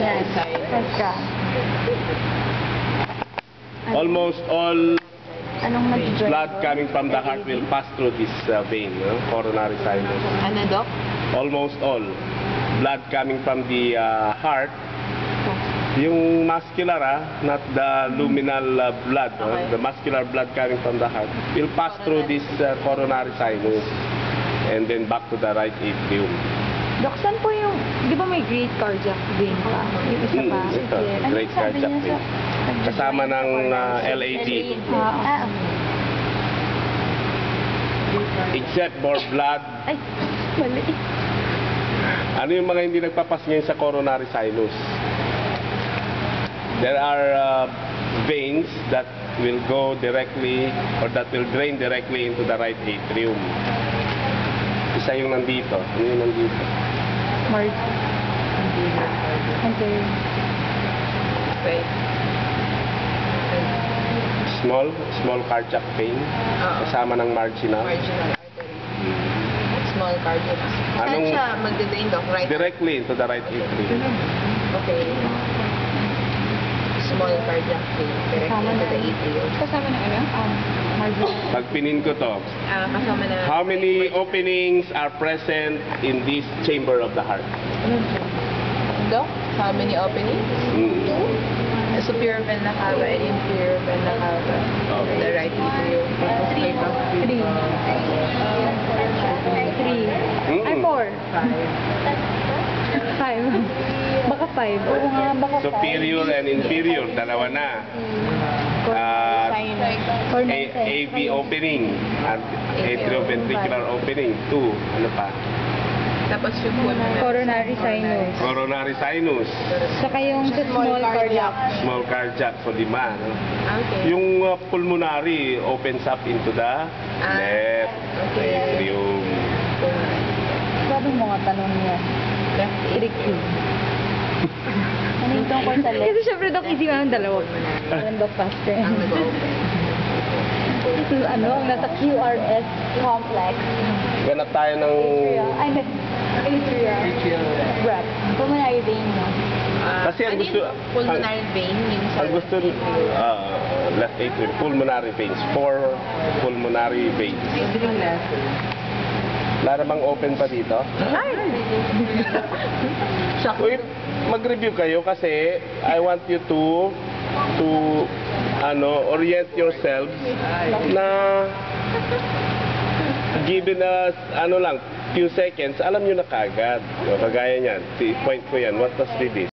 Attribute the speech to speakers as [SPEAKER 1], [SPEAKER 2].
[SPEAKER 1] Yes. Pagka.
[SPEAKER 2] Almost all
[SPEAKER 1] Anong nag-join?
[SPEAKER 2] blood coming from the heart will pass through this vein, coronary sinus.
[SPEAKER 3] Ano, Doc?
[SPEAKER 2] Almost all blood coming from the heart, yung muscular, not the luminal blood,
[SPEAKER 3] Okay.
[SPEAKER 2] the muscular blood coming from the heart will pass through this coronary sinus and then back to the right atrium.
[SPEAKER 1] Dok, saan po yung, di ba may great cardiac vein pa? Yung isa pa?
[SPEAKER 2] Ito,
[SPEAKER 1] Ano
[SPEAKER 2] great
[SPEAKER 1] sabi
[SPEAKER 2] cardiac
[SPEAKER 1] niya
[SPEAKER 2] vein. Kasama ng LAD.
[SPEAKER 1] Ah,
[SPEAKER 2] Except for blood.
[SPEAKER 1] Ay, mali.
[SPEAKER 2] Ano yung mga hindi nagpapas ngayon sa coronary sinus? There are veins that will go directly or that will drain directly into the right atrium. Isa yung nandito. Ano yung nandito?
[SPEAKER 1] Mark. Okay.
[SPEAKER 3] Okay.
[SPEAKER 2] Small cardiac vein. Kasama ng marginal.
[SPEAKER 3] Marginal artery. Small cardiac. Saan
[SPEAKER 2] Anong-
[SPEAKER 3] siya magde-drain, Doc? Right?
[SPEAKER 2] Directly into the right atrium.
[SPEAKER 3] Okay. Small cardiac vein. Directly
[SPEAKER 1] Kasama
[SPEAKER 3] into the
[SPEAKER 1] na-
[SPEAKER 3] atrium.
[SPEAKER 1] Kasama ng ano? Margin.
[SPEAKER 2] Pag pinin ko to,
[SPEAKER 3] Kasama na...
[SPEAKER 2] how many openings are present in this chamber of the heart?
[SPEAKER 3] Doc, how many openings? Superior vena cava and inferior vena cava.
[SPEAKER 2] Okay.
[SPEAKER 3] The right atrium.
[SPEAKER 1] Three. Three. Ay, four. Five. Baka five. Oo nga, baka five.
[SPEAKER 2] Superior and inferior, dalawa na. AV opening at atrioventricular opening, 2. Ano pa?
[SPEAKER 3] Tapos yung pulmonary.
[SPEAKER 1] Coronary sinus.
[SPEAKER 2] Coronary sinus,
[SPEAKER 1] Saka yung sa small cardiac.
[SPEAKER 2] small cardiac, so 5. No?
[SPEAKER 3] Okay.
[SPEAKER 2] Yung pulmonary opens up into the left
[SPEAKER 3] Okay.
[SPEAKER 2] atrium.
[SPEAKER 1] Sabi mo nga tanong niya.
[SPEAKER 3] Left
[SPEAKER 1] Tricky. Ano yung tungkol sa left? Kasi syempre, Dok, easy nga ng dalawa. Parang Dok faster.
[SPEAKER 3] Ang nag-open.
[SPEAKER 1] Ano, nasa QRS complex.
[SPEAKER 2] Ganap tayo ng
[SPEAKER 1] Ay, atrial. Breath. Pulmonary vein mo.
[SPEAKER 2] Kasi ang
[SPEAKER 3] Ano
[SPEAKER 2] gusto-
[SPEAKER 3] yung pulmonary vein, yung sa
[SPEAKER 2] ang gusto left atrium, pulmonary veins, 4 pulmonary veins. Wala na bang open pa dito? Uy, mag-review kayo kasi I want you to orient yourselves na given us few seconds, alam nyo na kagad. Kagaya niyan, point ko yan, what does this?